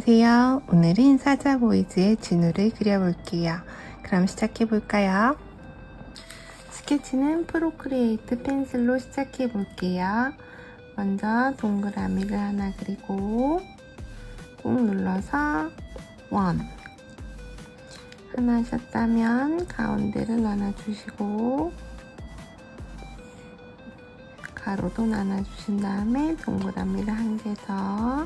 안녕하세요. 오늘은 사자보이즈의 진우를 그려볼게요. 그럼 시작해볼까요? 스케치는 프로크리에이트 펜슬로 시작해볼게요. 먼저 동그라미를 하나 그리고 꾹 눌러서 원 하나 하셨다면 가운데를 나눠주시고 가로도 나눠주신 다음에 동그라미를 한 개 더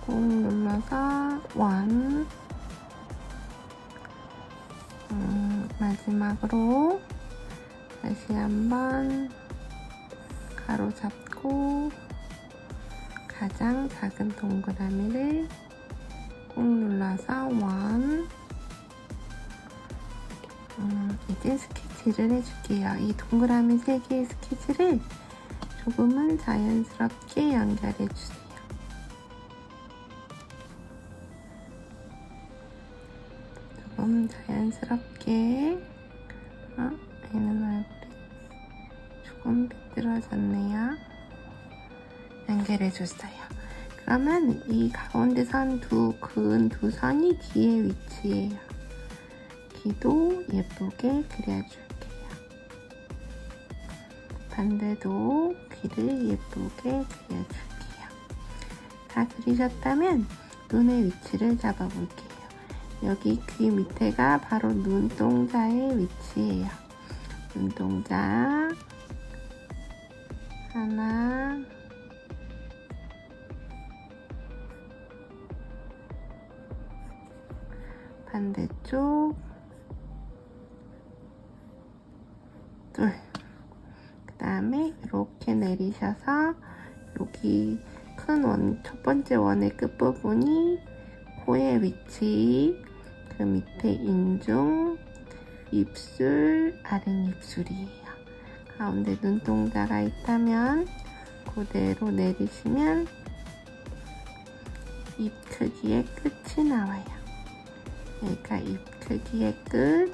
꾹 눌러서 원 마지막으로 다시 한번 가로 잡고 가장 작은 동그라미를 꾹 눌러서 원 이제 스케치를 해줄게요. 이 동그라미 3개의 스케치를 조금은 자연스럽게 연결해주세요. 조금 자연스럽게 얘는 얼굴이 조금 비뚤어졌네요. 연결해줬어요. 그러면 이 가운데 선 그은 두 선이 귀의 위치예요. 귀도 예쁘게 그려줄게요. 반대도 귀를 예쁘게 그려줄게요. 다 그리셨다면 눈의 위치를 잡아볼게요. 여기 귀 밑에가 바로 눈동자의 위치예요. 눈동자 하나 반대쪽 둘 그 다음에 이렇게 내리셔서 여기 큰 첫 번째 원의 끝부분이 코의 위치 그 밑에 인중 입술 아랫입술이에요. 가운데 눈동자가 있다면 그대로 내리시면 입 크기의 끝이 나와요. 그러니까 입 크기의 끝,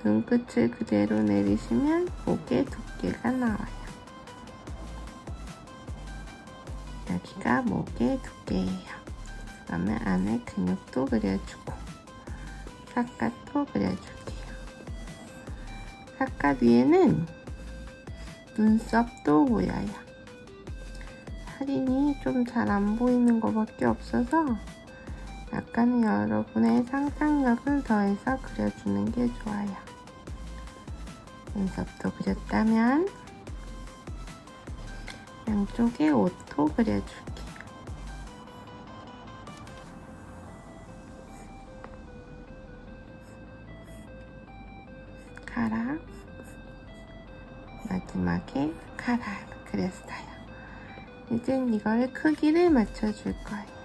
눈끝을 그대로 내리시면 목의 두께가 나와요. 여기가 목의 두께예요. 그러면 안에 근육도 그려주고 삿갓도 그려줄게요. 삿갓 위에는 눈썹도 보여요. 사진이 좀 잘 안 보이는 것밖에 없어서 약간 여러분의 상상력을 더해서 그려주는 게 좋아요. 눈썹도 그렸다면 양쪽에 옷도 그려줄게요. 가락 마지막에 가락 그렸어요. 이젠 이걸 크기를 맞춰줄 거예요.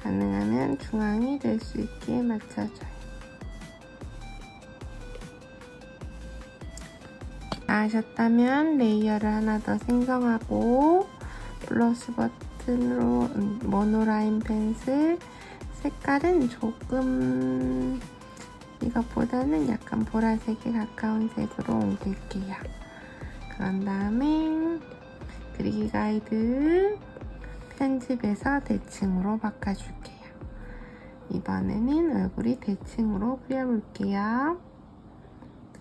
가능하면 중앙이 될 수 있게 맞춰줘요. 다 하셨다면 레이어를 하나 더 생성하고 플러스 버튼으로 모노라인 펜슬 색깔은 조금 이것보다는 약간 보라색에 가까운 색으로 옮길게요. 그런 다음에 그리기 가이드 편집해서 대칭으로 바꿔줄게요. 이번에는 얼굴이 대칭으로 그려볼게요.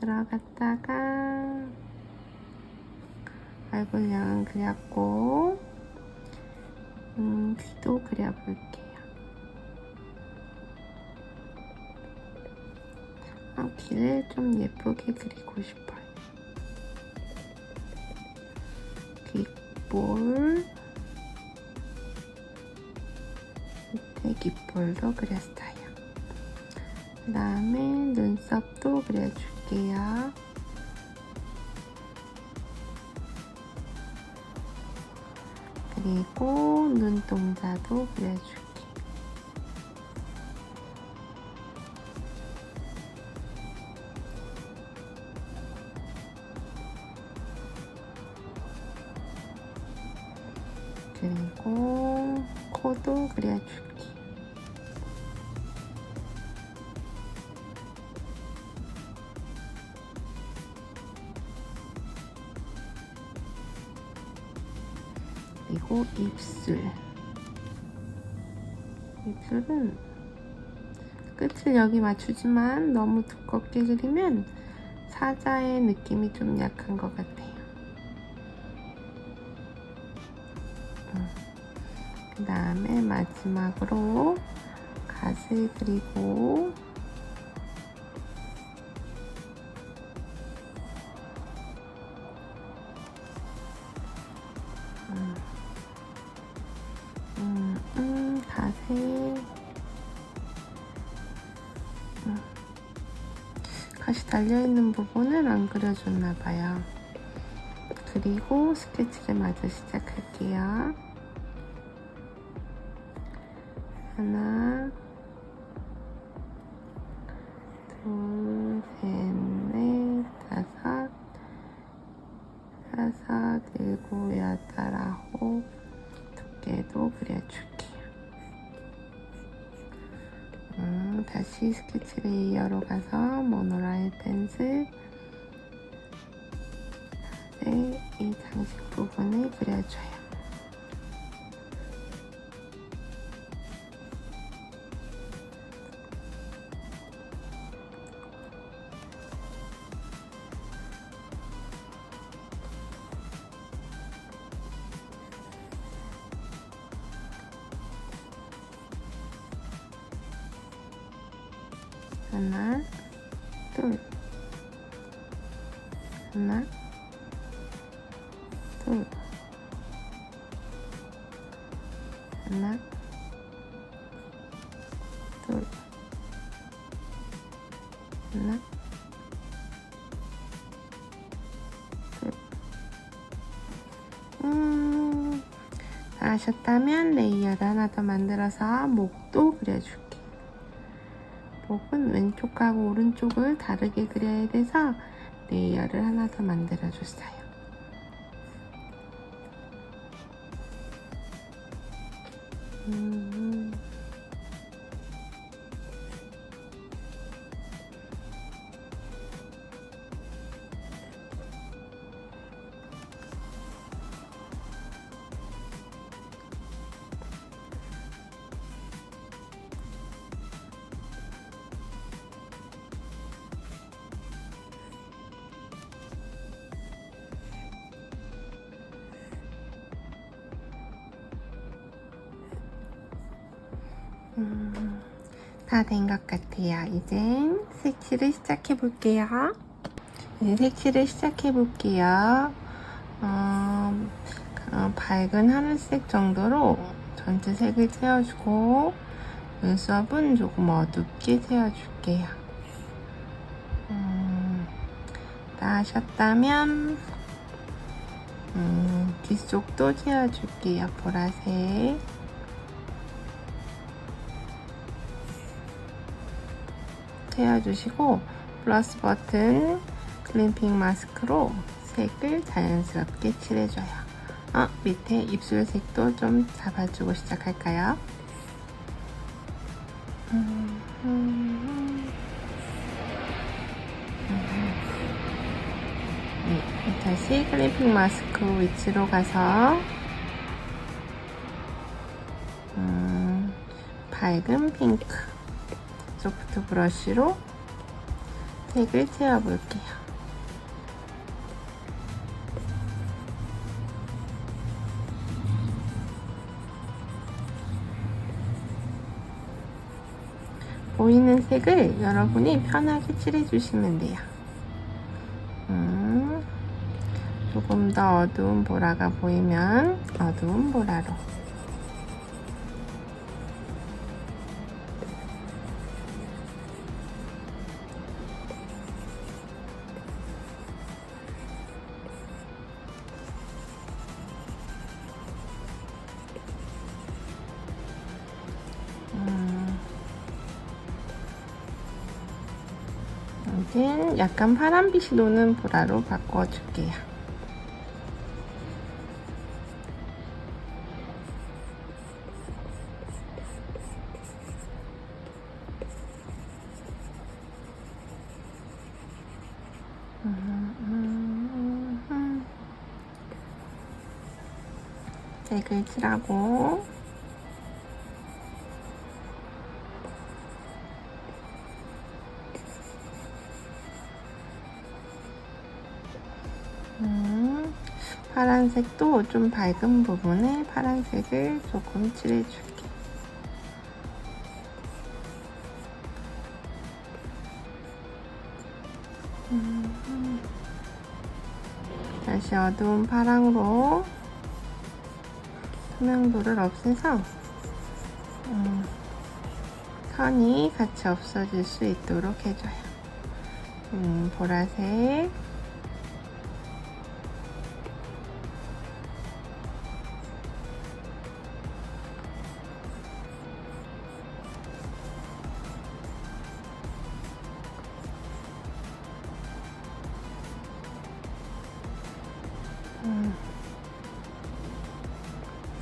들어갔다가 얼굴형은 그렸고 귀도 그려볼게요. 귀를 좀 예쁘게 그리고 싶어요. 귓볼 밑에 귓볼도 그렸어요. 그 다음에 눈썹도 그려줄게요. 그리고 눈동자도 그려줄게요. 그리고 코도 그려줄게요. 그리고 입술은 끝을 여기 맞추지만 너무 두껍게 그리면 사자의 느낌이 좀 약한 것 같아요. 그 다음에 마지막으로 갓을 그리고 갓이 달려있는 부분을 안 그려줬나봐요. 그리고 스케치를 마저 시작할게요. 하나, 둘, 셋, 넷, 다섯, 일곱, 여덟, 아홉, 두께도 그려줄게요. 다시 스케치 레이어로 가서 모노라일 펜슬 이 장식 부분을 그려줘요. 하나, 둘, 하나, 둘, 하나, 둘, 하나, 둘. 다 하셨다면 레이어를 하나 더 만들어서 목도 그려줄게요. 목은 왼쪽하고 오른쪽을 다르게 그려야 돼서 레이어를 하나 더 만들어줬어요. 다 된 것 같아요. 이제 색칠을 시작해 볼게요. 밝은 하늘색 정도로 전체 색을 채워주고 눈썹은 조금 어둡게 채워줄게요. 다 하셨다면 뒤쪽도 채워줄게요. 보라색. 채워주시고 플러스 버튼 클림핑 마스크로 색을 자연스럽게 칠해줘요. 밑에 입술 색도 좀 잡아주고 시작할까요? 다시 클림핑 마스크 위치로 가서 밝은 핑크 소프트 브러쉬로 색을 채워볼게요. 보이는 색을 여러분이 편하게 칠해주시면 돼요. 조금 더 어두운 보라가 보이면 어두운 보라로. 이제 약간 파란빛이 도는 보라로 바꿔줄게요. 색을 칠하고 파란색도 좀 밝은 부분에 파란색을 조금 칠해줄게. 다시 어두운 파랑으로 투명도를 없애서 선이 같이 없어질 수 있도록 해줘요. 보라색,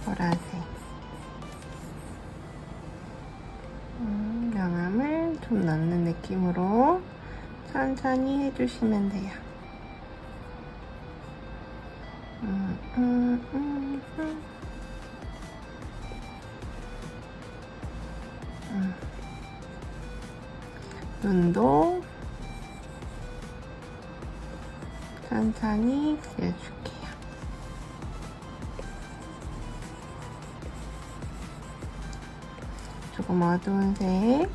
보라색, 명암을 좀 넣는 느낌으로 천천히 해주시면 돼요. 눈도 천천히 그려줄게요. 조금 어두운 색,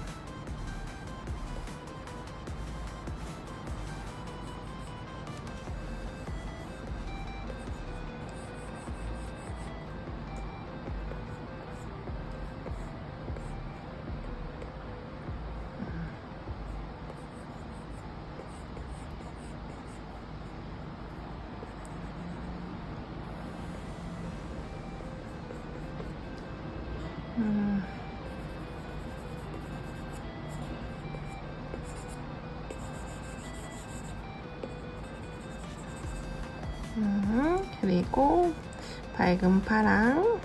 그리고 밝은 파랑,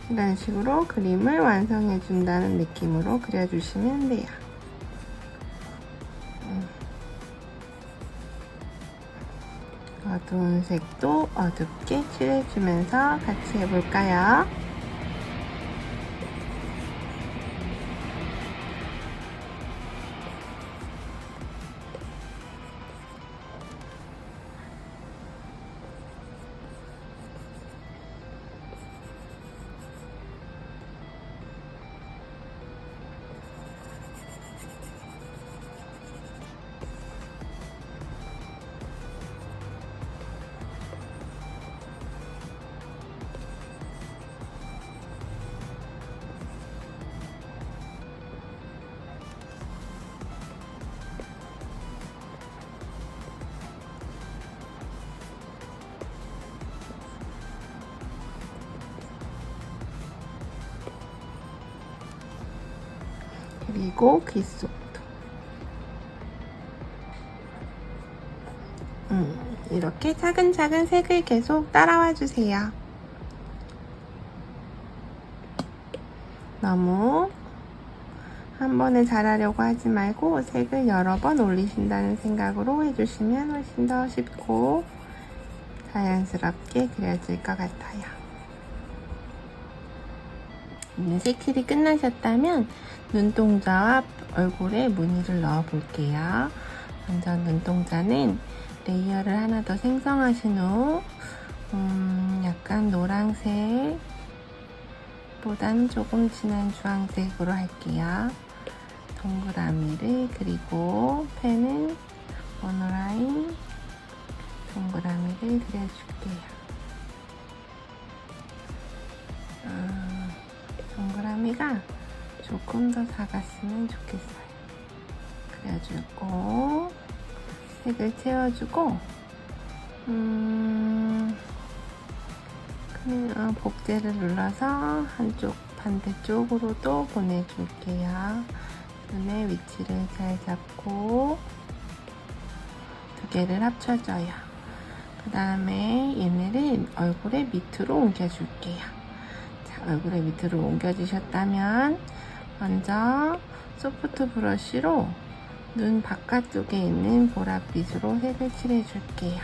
이런 식으로 그림을 완성해 준다는 느낌으로 그려주시면 돼요. 어두운 색도 어둡게 칠해주면서 같이 해볼까요? 그리고 귓속도 이렇게 차근차근 색을 계속 따라와 주세요. 너무 한 번에 잘하려고 하지 말고 색을 여러 번 올리신다는 생각으로 해주시면 훨씬 더 쉽고 자연스럽게 그려질 것 같아요. 색칠이 끝나셨다면 눈동자와 얼굴에 무늬를 넣어 볼게요. 먼저 눈동자는 레이어를 하나 더 생성하신 후 약간 노란색 보다는 조금 진한 주황색으로 할게요. 동그라미를 그리고 펜은 모노라인 동그라미를 그려줄게요. 동그라미가 조금 더 작았으면 좋겠어요. 그려주고 색을 채워주고 복제를 눌러서 한쪽 반대쪽으로도 보내줄게요. 눈의 위치를 잘 잡고 개를 합쳐줘요. 그 다음에 얘네를 얼굴의 밑으로 옮겨줄게요. 자, 얼굴의 밑으로 옮겨주셨다면 먼저 소프트 브러쉬로 눈 바깥쪽에 있는 보랏빛으로 색을 칠해줄게요.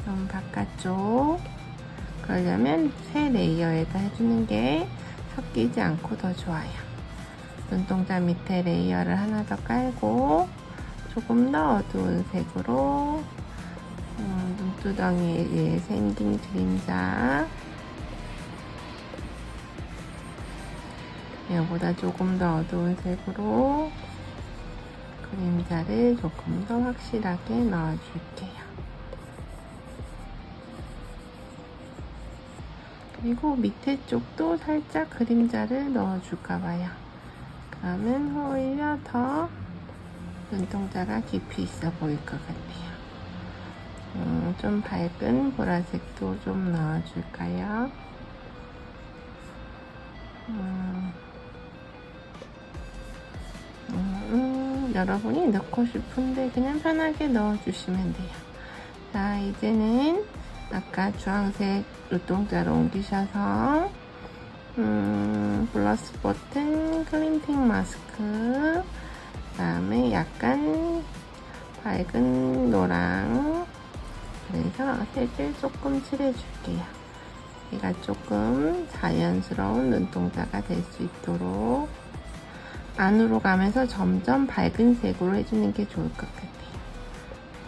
눈 바깥쪽. 그러려면 세 레이어에다 해주는 게 섞이지 않고 더 좋아요. 눈동자 밑에 레이어를 하나 더 깔고 조금 더 어두운 색으로 눈두덩이에 생긴 그림자, 이거보다 조금 더 어두운 색으로 그림자를 조금 더 확실하게 넣어줄게요. 그리고 밑에 쪽도 살짝 그림자를 넣어줄까봐요. 그러면 오히려 더 눈동자가 깊이 있어 보일 것 같아요. 좀 밝은 보라색도 좀 넣어줄까요? 여러분이 넣고 싶은데 그냥 편하게 넣어주시면 돼요. 자, 이제는 아까 주황색 눈동자로 옮기셔서 블러스 버튼, 클린팅 마스크, 그 다음에 약간 밝은 노랑, 그래서 색을 조금 칠해줄게요. 얘가 조금 자연스러운 눈동자가 될 수 있도록 안으로 가면서 점점 밝은 색으로 해주는 게 좋을 것 같아요.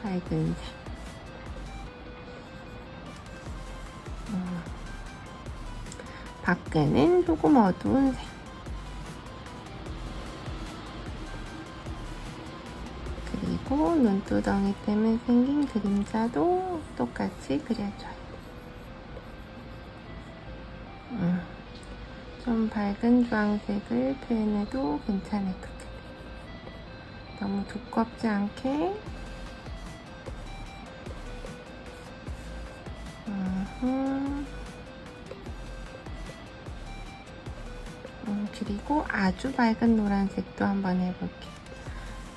밝은 색. 밖에는 조금 어두운 색. 그리고 눈두덩이 때문에 생긴 그림자도 똑같이 그려줘요. 좀 밝은 주황색을 표현해도 괜찮을 것 같아요. 너무 두껍지 않게. 그리고 아주 밝은 노란색도 한번 해볼게요.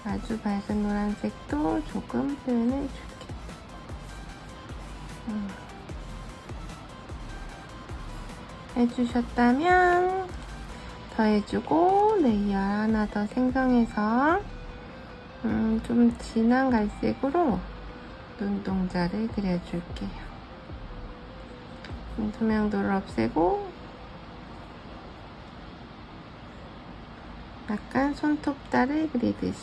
아주 밝은 노란색도 조금 표현해줄게요. 해주셨다면 더 해주고 레이어 하나 더 생성해서 좀 진한 갈색으로 눈동자를 그려줄게요. 투명도를 없애고 약간 손톱다를 그리듯이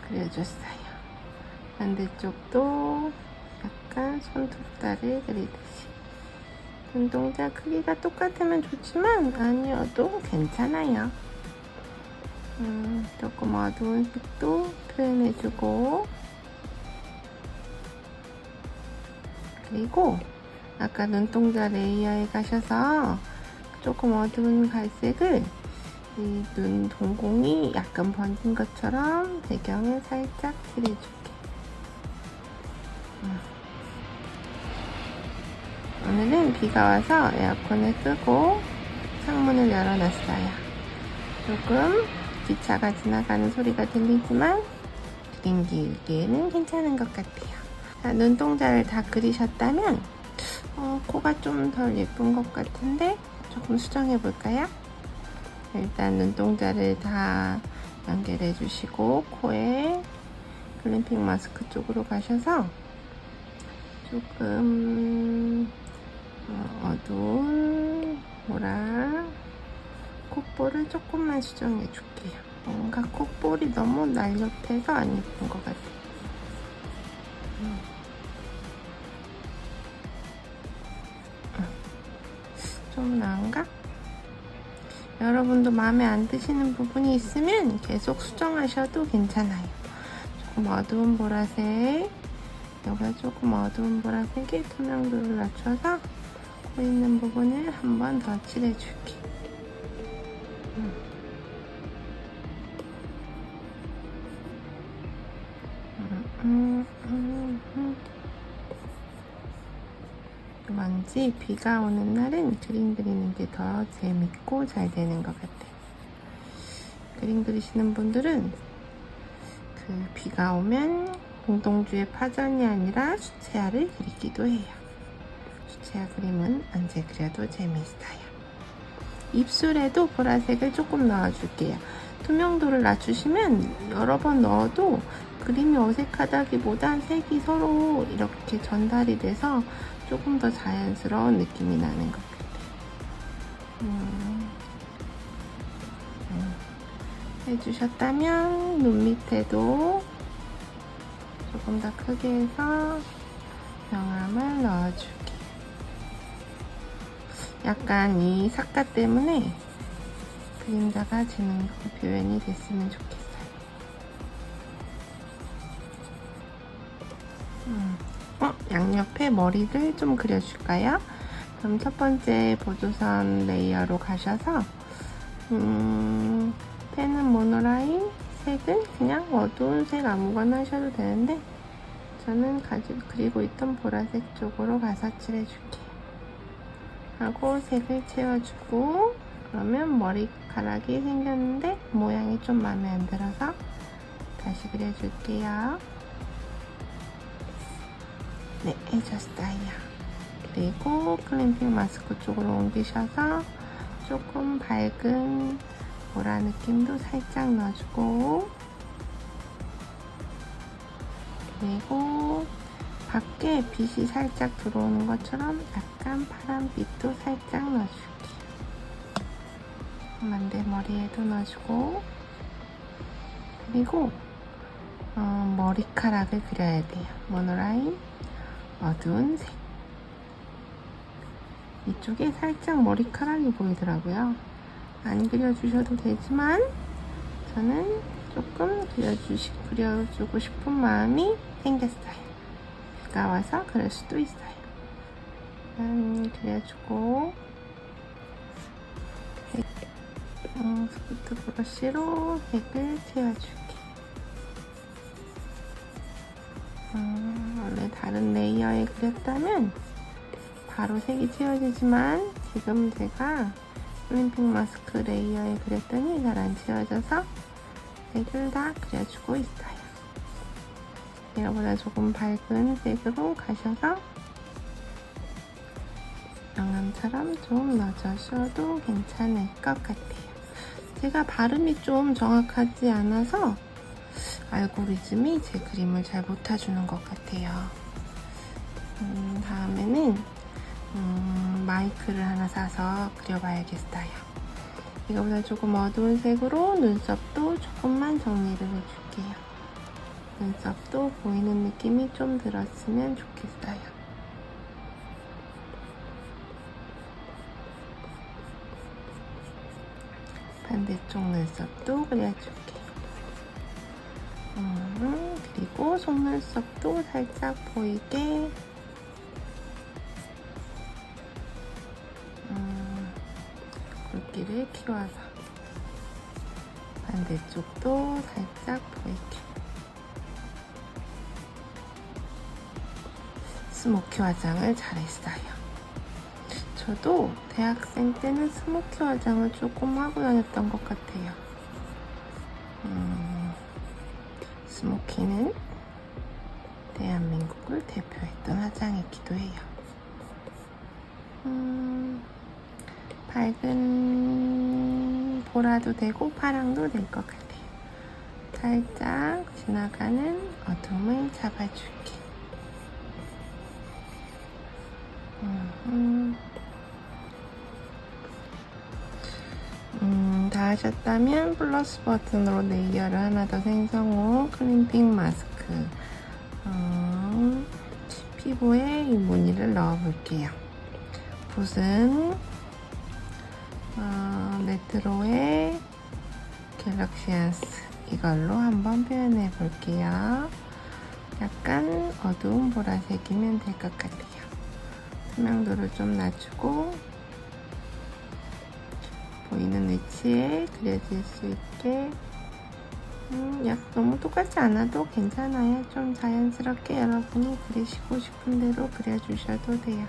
그려줬어요. 반대쪽도 약간 손톱다를 그리듯이. 눈동자 크기가 똑같으면 좋지만 아니어도 괜찮아요. 조금 어두운 색도 표현해주고, 그리고 아까 눈동자 레이어에 가셔서 조금 어두운 갈색을 이 눈 동공이 약간 번진 것처럼 배경을 살짝 칠해줄게. 오늘은 비가 와서 에어컨을 끄고 창문을 열어놨어요. 조금 기차가 지나가는 소리가 들리지만 그림 그리기에는 괜찮은 것 같아요. 자, 눈동자를 다 그리셨다면 코가 좀 덜 예쁜 것 같은데 조금 수정해 볼까요? 일단 눈동자를 다 연결해 주시고 코에 클린핑 마스크 쪽으로 가셔서 조금 어두운 보라 콧볼을 조금만 수정해 줄게요. 뭔가 콧볼이 너무 날렵해서 안 예쁜 것 같아요. 좀 나은가? 여러분도 마음에 안 드시는 부분이 있으면 계속 수정하셔도 괜찮아요. 조금 어두운 보라색, 여기가 조금 어두운 보라색에 투명도를 낮춰서 코 있는 부분을 한 번 더 칠해줄게. 왠지 비가 오는 날은 그림 그리는 게 더 재밌고 잘 되는 것 같아요. 그림 그리시는 분들은 그 비가 오면 공동주의 파전이 아니라 수채화를 그리기도 해요. 수채화 그림은 언제 그려도 재미있어요. 입술에도 보라색을 조금 넣어줄게요. 투명도를 낮추시면 여러 번 넣어도 그림이 어색하다기보단 색이 서로 이렇게 전달이 돼서 조금 더 자연스러운 느낌이 나는 것 같아요. 해주셨다면 눈 밑에도 조금 더 크게 해서 명암을 넣어줄게요. 약간 이 삭가 때문에 그림자가 지는 표현이 됐으면 좋겠어요. 양옆에 머리를 좀 그려줄까요? 그럼 첫 번째 보조선 레이어로 가셔서 펜은 모노라인, 색은 그냥 어두운 색 아무거나 하셔도 되는데 저는 그리고 있던 보라색 쪽으로 가서 칠해줄게요. 하고 색을 채워주고 그러면 머리카락이 생겼는데 모양이 좀 마음에 안 들어서 다시 그려줄게요. 네, 해줬어요. 그리고 클램핑 마스크 쪽으로 옮기셔서 조금 밝은 보라 느낌도 살짝 넣어주고 그리고 밖에 빛이 살짝 들어오는 것처럼 약간 파란빛도 살짝 넣어줄게요. 만대 머리에도 넣어주고 그리고 머리카락을 그려야 돼요. 모노라인, 어두운 색. 이쪽에 살짝 머리카락이 보이더라고요. 안 그려주셔도 되지만 저는 조금 그려주고 싶은 마음이 생겼어요. 비가 와서 그럴 수도 있어요. 그려주고 스쿠트 브러쉬로 색을 채워줄게요. 원래 다른 레이어에 그렸다면 바로 색이 채워지지만 지금 제가 클램핑 마스크 레이어에 그렸더니 잘 안 채워져서 색을 다 그려주고 있어요. 이거보다 조금 밝은 색으로 가셔서 명암처럼 좀 넣어주셔도 괜찮을 것 같아요. 제가 발음이 좀 정확하지 않아서 알고리즘이 제 그림을 잘 못해주는 것 같아요. 다음에는 마이크를 하나 사서 그려봐야겠어요. 이거보다 조금 어두운 색으로 눈썹도 조금만 정리를 해줄게요. 눈썹도 보이는 느낌이 좀 들었으면 좋겠어요. 반대쪽 눈썹도 그려줄게요. 그리고 속눈썹도 살짝 보이게 굵기를 키워서 반대쪽도 살짝 보이게 스모키 화장을 잘했어요. 저도 대학생 때는 스모키 화장을 조금 하고 다녔던 것 같아요. 스모키는 대한민국을 대표했던 화장이기도 해요. 밝은 보라도 되고 파랑도 될 것 같아요. 살짝 지나가는 어둠을 잡아줄게. 다 하셨다면 플러스 버튼으로 레이어를 하나 더 생성 후 클램핑 마스크 피부에 이 무늬를 넣어 볼게요. 붓은 레트로의 갤럭시안스 이걸로 한번 표현해 볼게요. 약간 어두운 보라색이면 될 것 같아요. 투명도를 좀 낮추고 보이는 위치에 그려질 수 있게 너무 똑같지 않아도 괜찮아요. 좀 자연스럽게 여러분이 그리시고 싶은 대로 그려주셔도 돼요.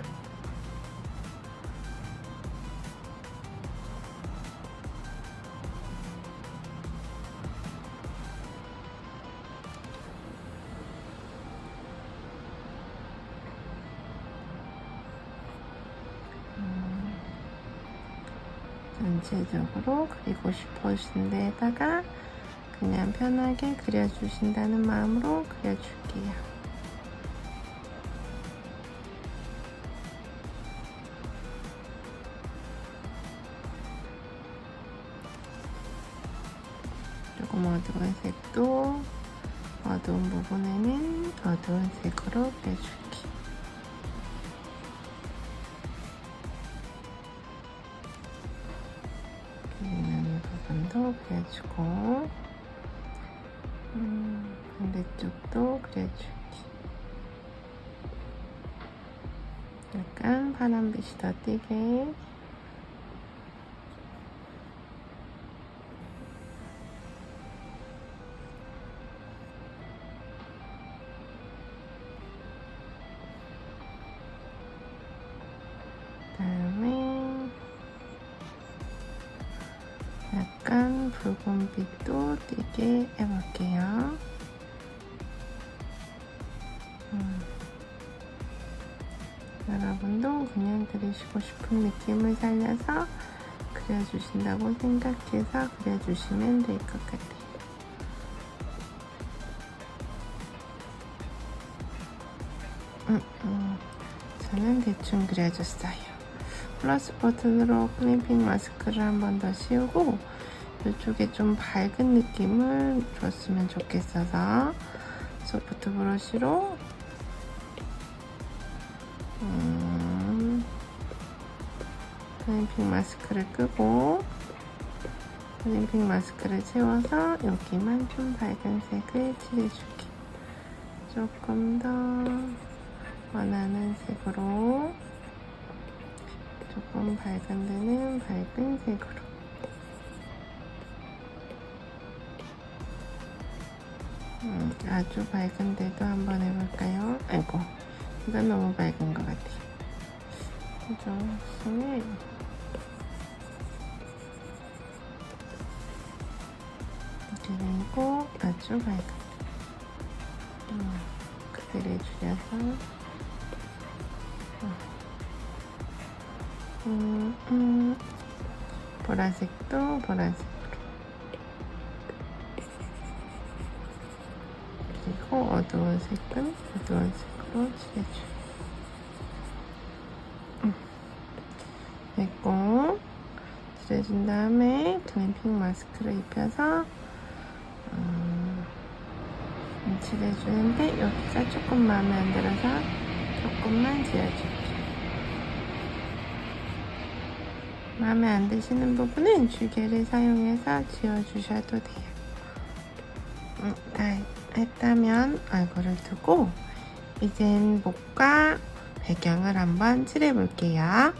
전체적으로 그리고 싶으신 데에다가 그냥 편하게 그려주신다는 마음으로 그려줄게요. 조금 어두운 색도 어두운 부분에는 어두운 색으로 그려줄게. 있는 부분도 그려주고 반대쪽도 그려줄게. 약간 파란빛이 더 띄게 그다음에 약간 붉은빛도 띄게 해볼게요. 여러분도 그냥 그리시고 싶은 느낌을 살려서 그려주신다고 생각해서 그려주시면 될 것 같아요. 저는 대충 그려줬어요. 플러스 버튼으로 클램핑 마스크를 한 번 더 씌우고 이쪽에 좀 밝은 느낌을 줬으면 좋겠어서 소프트 브러쉬로 클램핑 마스크를 끄고 클램핑 마스크를 채워서 여기만 좀 밝은 색을 칠해줄게. 조금 더 원하는 색으로 조금 밝은 데는 밝은 색으로 아주 밝은 데도 한번 해볼까요? 아이고 이건 너무 밝은 것 같아요. 그죠? 그리고 아주 밝은 크기를 줄여서 보라색도 보라색으로 그리고 어두운 색은 어두운 색으로 칠해줘요. 됐고 칠해준 다음에 클램핑 마스크를 입혀서 칠해주는데 여기가 조금 마음에 안 들어서 조금만 지워줄게요. 마음에 안 드시는 부분은 줄개를 사용해서 지워주셔도 돼요. 다 했다면 얼굴을 두고 이젠 목과 배경을 한번 칠해볼게요.